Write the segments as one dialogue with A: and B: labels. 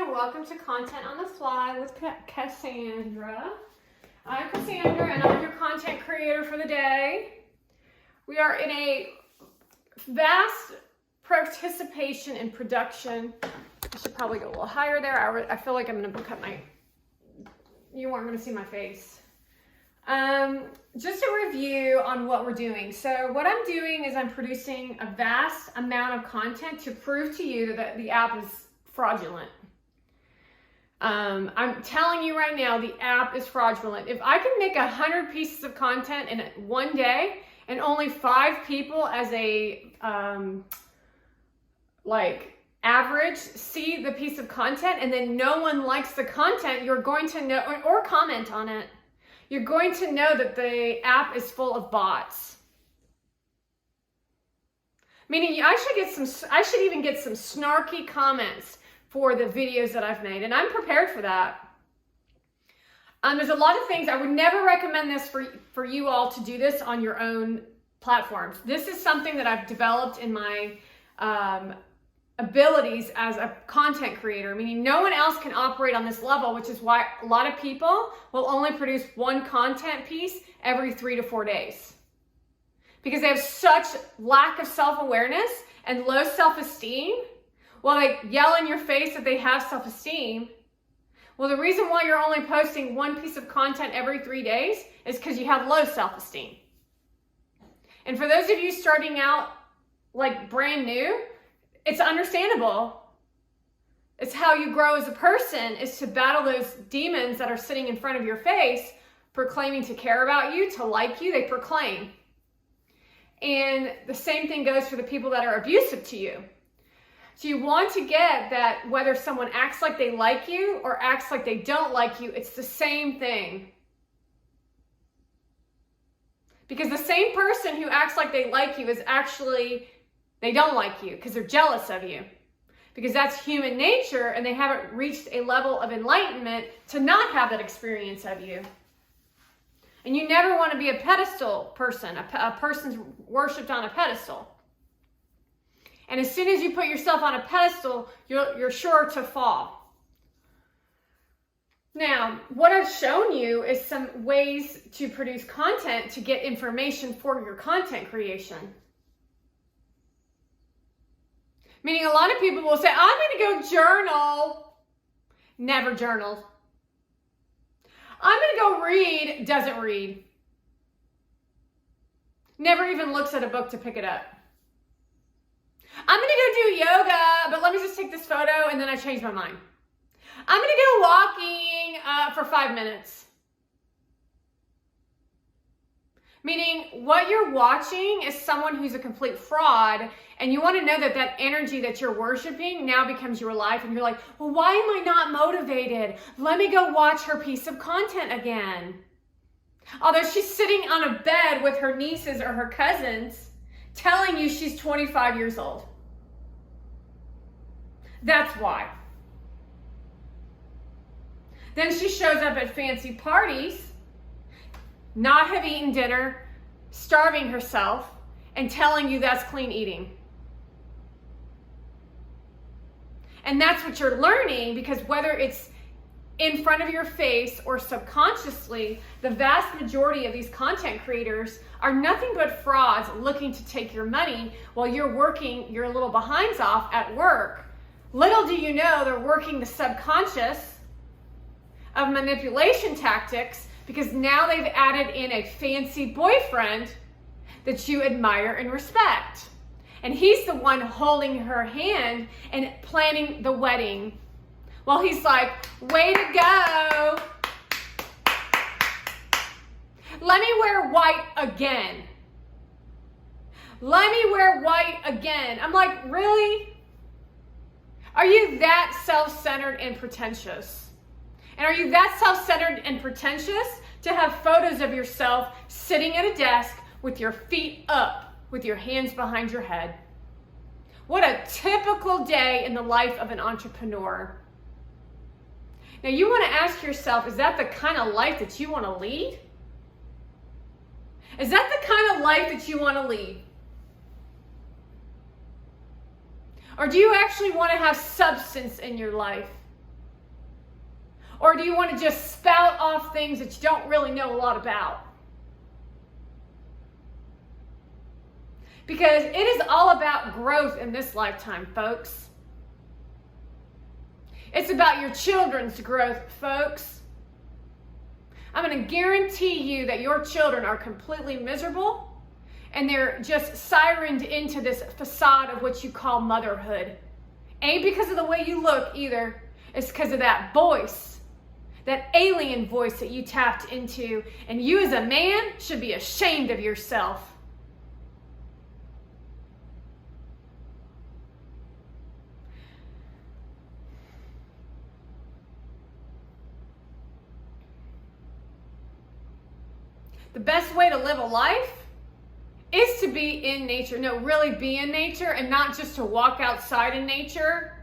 A: and welcome to Content on the Fly with Cassandra. I'm Cassandra and I'm your content creator for the day. We are in a vast participation in production. I should probably go a little higher there. I feel like I'm going to cut my... You aren't going to see my face. Just a review on what we're doing. So what I'm doing is I'm producing a vast amount of content to prove to you that the app is fraudulent. I'm telling you right now, the app is fraudulent. If I can make 100 pieces of content in one day and only 5 people as a average see the piece of content and then no one likes the content, you're going to know, or comment on it, you're going to know that the app is full of bots. Meaning I should even get some snarky comments for the videos that I've made, and I'm prepared for that. There's a lot of things. I would never recommend this for you all to do this on your own platforms. This is something that I've developed in my abilities as a content creator, meaning no one else can operate on this level, which is why a lot of people will only produce one content piece every 3 to 4 days. Because they have such lack of self-awareness and low self-esteem. Well, they yell in your face that they have self-esteem. Well, the reason why you're only posting one piece of content every 3 days is because you have low self-esteem. And for those of you starting out like brand new, it's understandable. It's how you grow as a person, is to battle those demons that are sitting in front of your face, proclaiming to care about you, to like you. They proclaim. And the same thing goes for the people that are abusive to you. So you want to get that whether someone acts like they like you or acts like they don't like you, it's the same thing. Because the same person who acts like they like you is actually, they don't like you because they're jealous of you. Because that's human nature and they haven't reached a level of enlightenment to not have that experience of you. And you never want to be a pedestal person, a person's worshipped on a pedestal. And as soon as you put yourself on a pedestal, you're sure to fall. Now, what I've shown you is some ways to produce content to get information for your content creation. Meaning a lot of people will say, I'm going to go journal. Never journaled. I'm going to go read. Doesn't read. Never even looks at a book to pick it up. I'm going to go do yoga, but let me just take this photo and then I change my mind. I'm going to go walking for 5 minutes. Meaning what you're watching is someone who's a complete fraud, and you want to know that that energy that you're worshiping now becomes your life, and you're like, well, why am I not motivated? Let me go watch her piece of content again. Although she's sitting on a bed with her nieces or her cousins, telling you she's 25 years old. That's why. Then she shows up at fancy parties, not have eaten dinner, starving herself, and telling you that's clean eating. And that's what you're learning, because whether it's in front of your face or subconsciously, the vast majority of these content creators are nothing but frauds looking to take your money while you're working your little behinds off at work. Little do you know they're working the subconscious of manipulation tactics, because now they've added in a fancy boyfriend that you admire and respect. And he's the one holding her hand and planning the wedding. Well, he's like, way to go. Let me wear white again. Let me wear white again. I'm like, really? Are you that self-centered and pretentious? And are you that self-centered and pretentious to have photos of yourself sitting at a desk with your feet up, with your hands behind your head? What a typical day in the life of an entrepreneur. Now you want to ask yourself, is that the kind of life that you want to lead? Is that the kind of life that you want to lead? Or do you actually want to have substance in your life? Or do you want to just spout off things that you don't really know a lot about? Because it is all about growth in this lifetime, folks. It's about your children's growth, folks. I'm going to guarantee you that your children are completely miserable and they're just sirened into this facade of what you call motherhood. Ain't because of the way you look either. It's because of that voice, that alien voice that you tapped into. And you as a man should be ashamed of yourself. The best way to live a life is to be in nature. No, really be in nature, and not just to walk outside in nature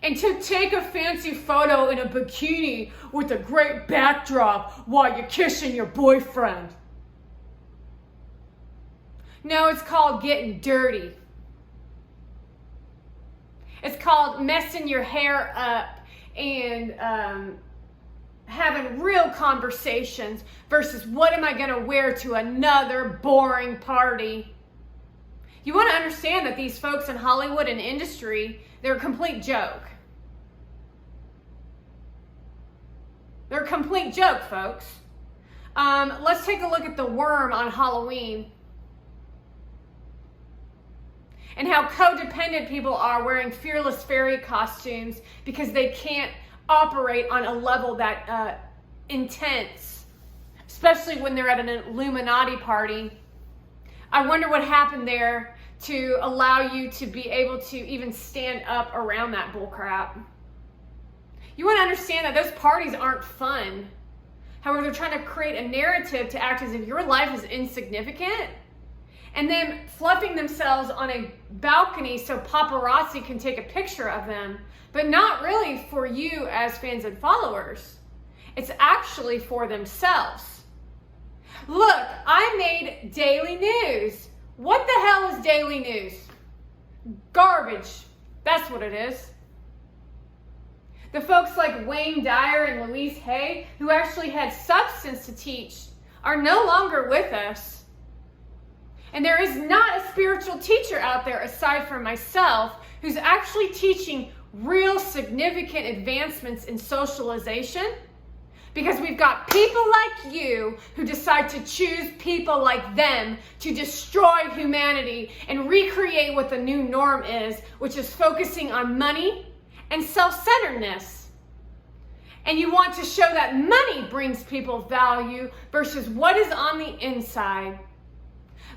A: and to take a fancy photo in a bikini with a great backdrop while you're kissing your boyfriend. No, it's called getting dirty. It's called messing your hair up and having real conversations versus what am I going to wear to another boring party. You want to understand that these folks in Hollywood and industry, they're a complete joke. They're a complete joke, folks. Let's take a look at the worm on Halloween and how codependent people are wearing Fearless Fairy costumes because they can't operate on a level that intense, especially when they're at an Illuminati party. I wonder what happened there to allow you to be able to even stand up around that bullcrap. You want to understand that those parties aren't fun. However, they're trying to create a narrative to act as if your life is insignificant, and then fluffing themselves on a balcony so paparazzi can take a picture of them, but not really for you as fans and followers. It's actually for themselves. Look, I made daily news. What the hell is daily news? Garbage. That's what it is. The folks like Wayne Dyer and Louise Hay, who actually had substance to teach, are no longer with us. And there is not a spiritual teacher out there aside from myself who's actually teaching real significant advancements in socialization, because we've got people like you who decide to choose people like them to destroy humanity and recreate what the new norm is, which is focusing on money and self-centeredness. And you want to show that money brings people value versus what is on the inside.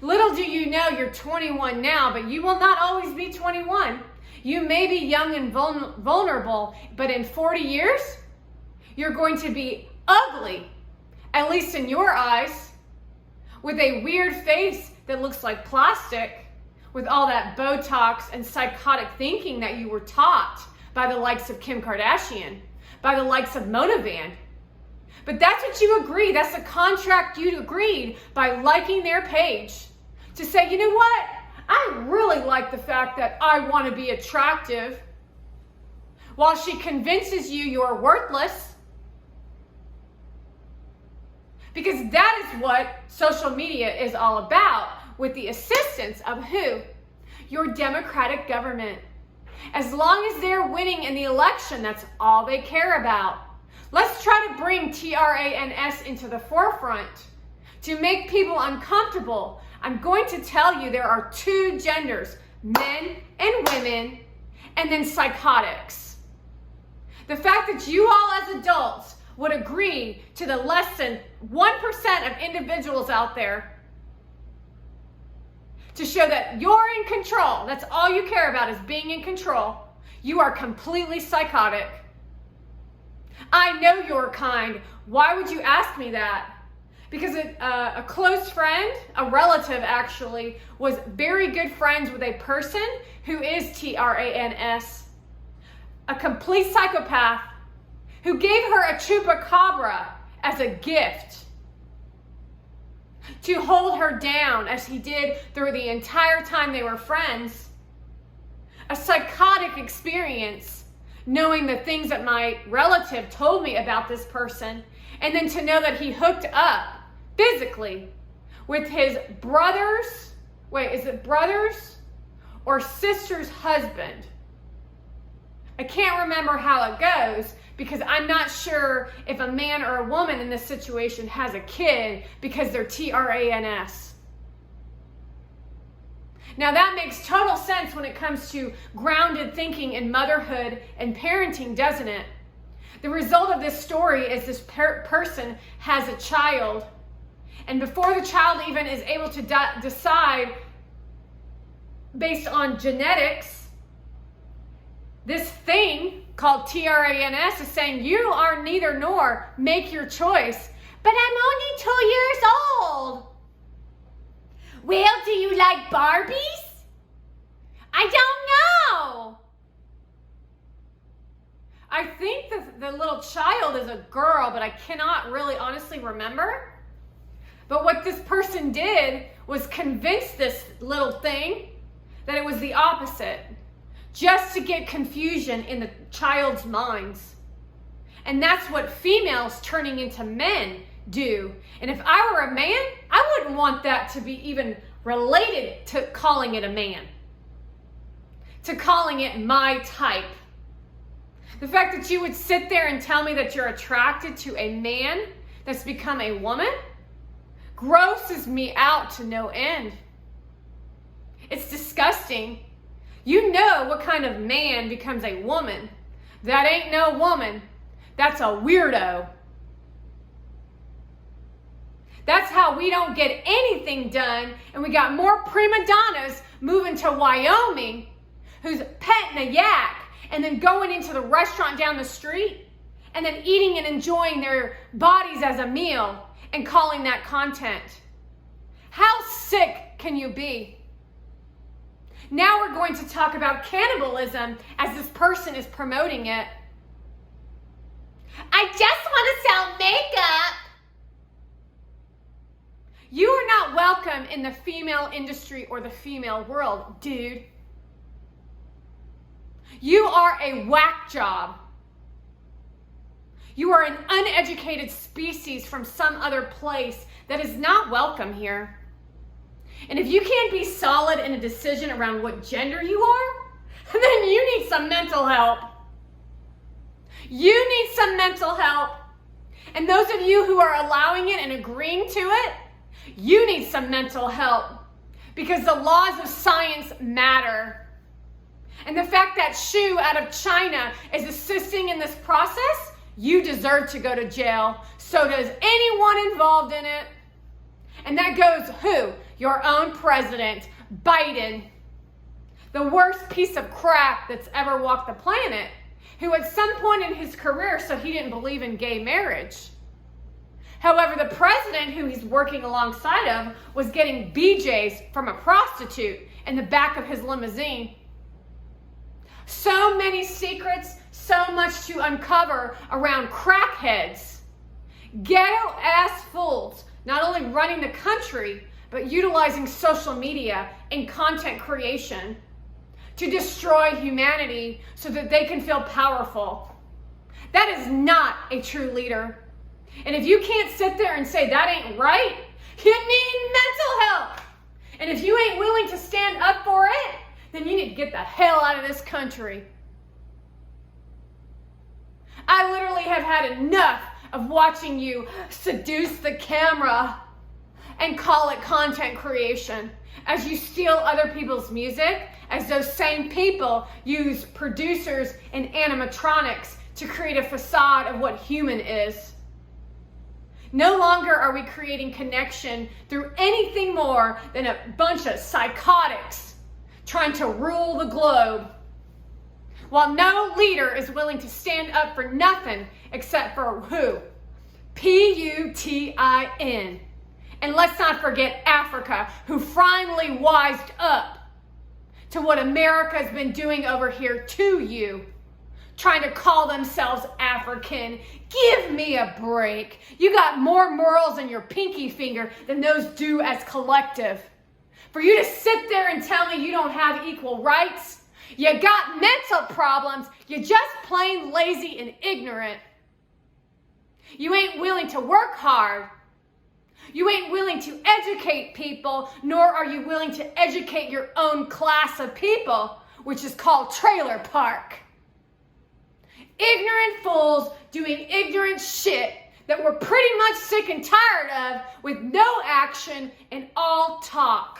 A: Little do you know you're 21 now, but you will not always be 21. You may be young and vulnerable, but in 40 years, you're going to be ugly, at least in your eyes, with a weird face that looks like plastic, with all that Botox and psychotic thinking that you were taught by the likes of Kim Kardashian, by the likes of Mona Van. But that's what you agree. That's the contract you agreed by liking their page. To say, you know what? I really like the fact that I want to be attractive, while she convinces you you're worthless. Because that is what social media is all about, with the assistance of who? Your democratic government. As long as they're winning in the election, that's all they care about. Let's try to bring trans into the forefront to make people uncomfortable. I'm going to tell you there are two genders, men and women, and then psychotics. The fact that you all as adults would agree to the less than 1% of individuals out there to show that you're in control, that's all you care about is being in control, you are completely psychotic. I know your kind. Why would you ask me that? Because a close friend, a relative actually, was very good friends with a person who is trans, a complete psychopath, who gave her a chupacabra as a gift to hold her down, as he did through the entire time they were friends. A psychotic experience knowing the things that my relative told me about this person, and then to know that he hooked up physically with his brother's, is it brother's or sister's husband? I can't remember how it goes because I'm not sure if a man or a woman in this situation has a kid because they're trans. Now that makes total sense when it comes to grounded thinking in motherhood and parenting, doesn't it? The result of this story is this person has a child, and before the child even is able to decide based on genetics, this thing called trans is saying, you are neither nor, make your choice. But I'm only 2 years old. Well, do you like Barbies? I don't know. I think the little child is a girl, but I cannot really honestly remember. But what this person did was convince this little thing that it was the opposite, just to get confusion in the child's minds. And that's what females turning into men do. And if I were a man, I wouldn't want that to be even related to calling it a man, to calling it my type. The fact that you would sit there and tell me that you're attracted to a man that's become a woman grosses me out to no end. It's disgusting. You know what kind of man becomes a woman. That ain't no woman. That's a weirdo. That's how we don't get anything done, and we got more prima donnas moving to Wyoming who's petting a yak and then going into the restaurant down the street and then eating and enjoying their bodies as a meal and calling that content. How sick can you be? Now we're going to talk about cannibalism as this person is promoting it. I just want to sell makeup. You are not welcome in the female industry or the female world, dude. You are a whack job. You are an uneducated species from some other place that is not welcome here. And if you can't be solid in a decision around what gender you are, then you need some mental help. You need some mental help. And those of you who are allowing it and agreeing to it, you need some mental help, because the laws of science matter. And the fact that Xu out of China is assisting in this process, you deserve to go to jail. So does anyone involved in it. And that goes who? Your own president, Biden. The worst piece of crap that's ever walked the planet, who at some point in his career said he didn't believe in gay marriage. However, the president who he's working alongside of was getting BJs from a prostitute in the back of his limousine. So many secrets, so much to uncover around crackheads, ghetto-ass fools, not only running the country, but utilizing social media and content creation to destroy humanity so that they can feel powerful. That is not a true leader. And if you can't sit there and say that ain't right, you need mental help. And if you ain't willing to stand up for it, then you need to get the hell out of this country. I literally have had enough of watching you seduce the camera and call it content creation as you steal other people's music, as those same people use producers and animatronics to create a facade of what human is. No longer are we creating connection through anything more than a bunch of psychotics trying to rule the globe, while no leader is willing to stand up for nothing except for who? Putin. And let's not forget Africa, who finally wised up to what America has been doing over here to you, trying to call themselves African. Give me a break. You got more morals in your pinky finger than those do as collective. For you to sit there and tell me you don't have equal rights, You got mental problems. You're just plain lazy and ignorant. You ain't willing to work hard. You ain't willing to educate people, nor are you willing to educate your own class of people, which is called trailer park. Ignorant fools doing ignorant shit that we're pretty much sick and tired of, with no action and all talk.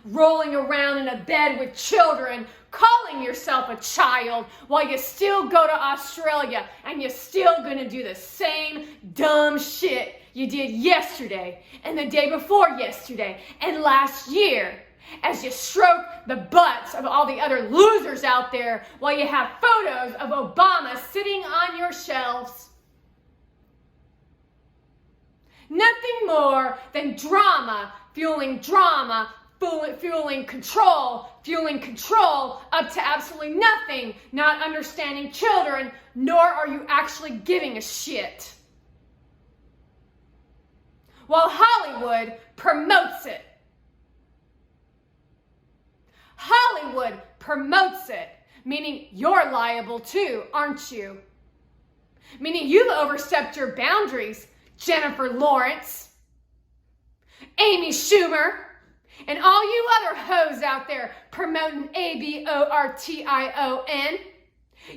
A: Rolling around in a bed with children, calling yourself a child, while you still go to Australia and you're still gonna do the same dumb shit you did yesterday and the day before yesterday and last year, as you stroke the butts of all the other losers out there while you have photos of Obama sitting on your shelves. Nothing more than drama, fueling control up to absolutely nothing, not understanding children, nor are you actually giving a shit. While Hollywood promotes it. Hollywood promotes it, meaning you're liable too, aren't you? Meaning you've overstepped your boundaries, Jennifer Lawrence, Amy Schumer, and all you other hoes out there promoting abortion.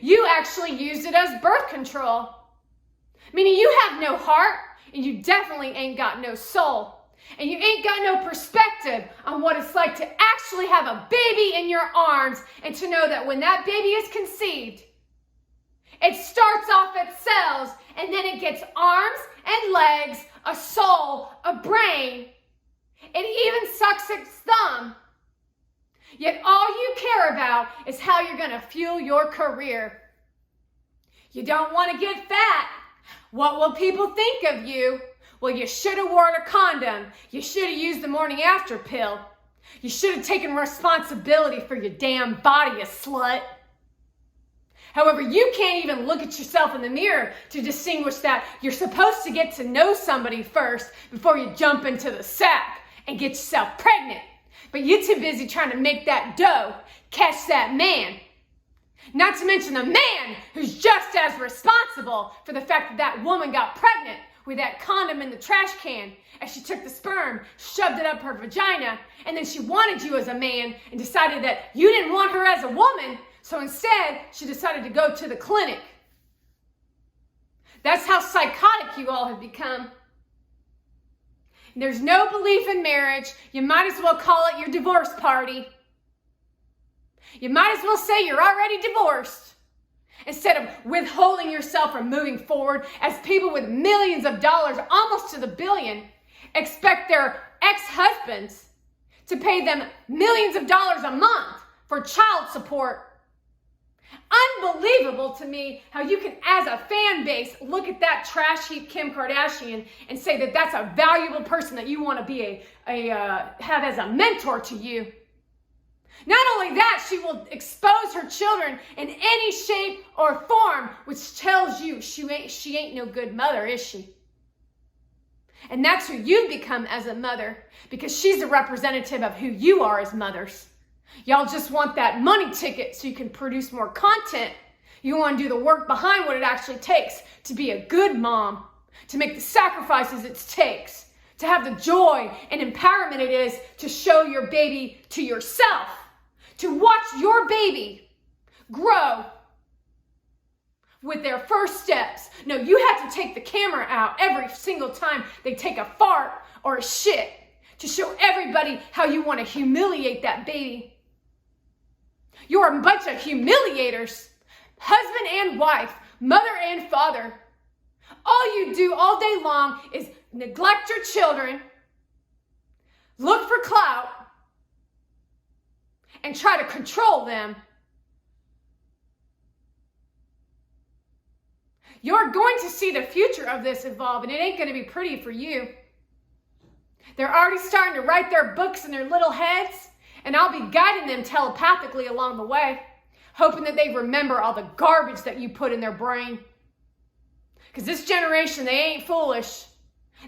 A: You actually used it as birth control. Meaning you have no heart, and you definitely ain't got no soul. And you ain't got no perspective on what it's like to actually have a baby in your arms, and to know that when that baby is conceived, it starts off at cells, and then it gets arms and legs, a soul, a brain. It even sucks its thumb. Yet all you care about is how you're going to fuel your career. You don't want to get fat. What will people think of you? Well, you should have worn a condom. You should have used the morning after pill. You should have taken responsibility for your damn body, you slut. However, you can't even look at yourself in the mirror to distinguish that you're supposed to get to know somebody first before you jump into the sack and get yourself pregnant. But you're too busy trying to make that dough, catch that man. Not to mention the man who's just as responsible for the fact that that woman got pregnant with that condom in the trash can as she took the sperm, shoved it up her vagina, and then she wanted you as a man and decided that you didn't want her as a woman, so instead she decided to go to the clinic. That's how psychotic you all have become. There's no belief in marriage. You might as well call it your divorce party. You might as well say you're already divorced, instead of withholding yourself from moving forward, as people with millions of dollars, almost to the billion, expect their ex-husbands to pay them millions of dollars a month for child support. Unbelievable to me how you can, as a fan base, look at that trash heap Kim Kardashian and say that that's a valuable person that you want to be have as a mentor to you. Not only that, she will expose her children in any shape or form, which tells you she ain't no good mother, is she? And that's who you become as a mother, because she's a representative of who you are as mothers. Y'all just want that money ticket so you can produce more content. You want to do the work behind what it actually takes to be a good mom, to make the sacrifices it takes, to have the joy and empowerment it is to show your baby to yourself, to watch your baby grow with their first steps. No, you have to take the camera out every single time they take a fart or a shit to show everybody how you want to humiliate that baby. You're a bunch of humiliators, husband and wife, mother and father. All you do all day long is neglect your children, look for clout, and try to control them. You're going to see the future of this evolve, and it ain't going to be pretty for you. They're already starting to write their books in their little heads, and I'll be guiding them telepathically along the way, hoping that they remember all the garbage that you put in their brain. Because this generation, they ain't foolish.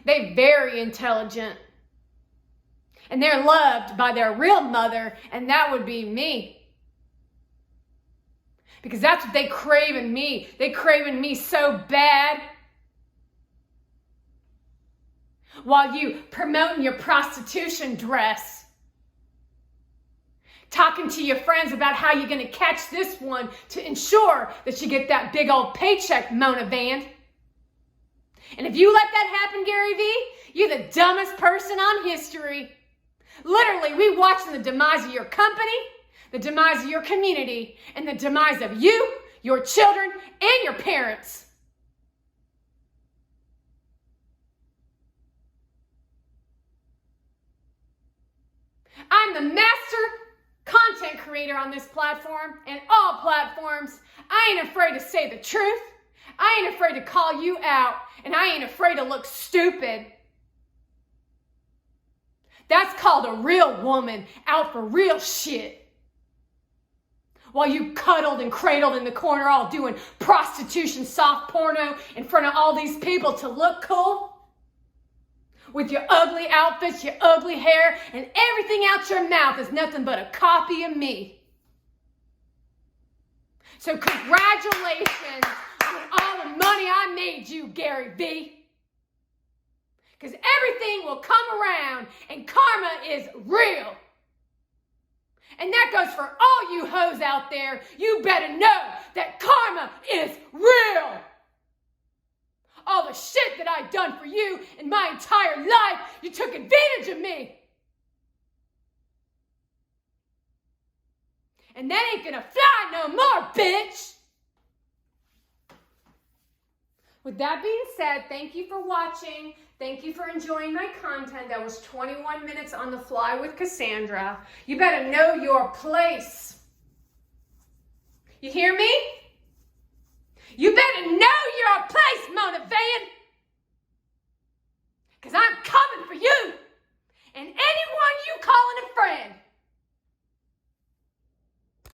A: They're very intelligent. And they're loved by their real mother, and that would be me. Because that's what they crave in me. They crave in me so bad. While you promoting your prostitution dress. Talking to your friends about how you're going to catch this one to ensure that you get that big old paycheck, Mona Vand. And if you let that happen, Gary Vee, you're the dumbest person on history. Literally, we watching the demise of your company, the demise of your community, and the demise of you, your children, and your parents. I'm the master content creator on this platform and all platforms. I ain't afraid to say the truth. I ain't afraid to call you out, and I ain't afraid to look stupid. That's called a real woman out for real shit. While you cuddled and cradled in the corner all doing prostitution soft porno in front of all these people to look cool. With your ugly outfits, your ugly hair, and everything out your mouth is nothing but a copy of me. So congratulations on all the money I made you, Gary Vee. Because everything will come around and karma is real. And that goes for all you hoes out there. You better know that karma is real. All the shit that I've done for you in my entire life, you took advantage of me. And that ain't gonna fly no more, bitch. With that being said, thank you for watching. Thank you for enjoying my content. That was 21 minutes on the fly with Cassandra. You better know your place. You hear me? You better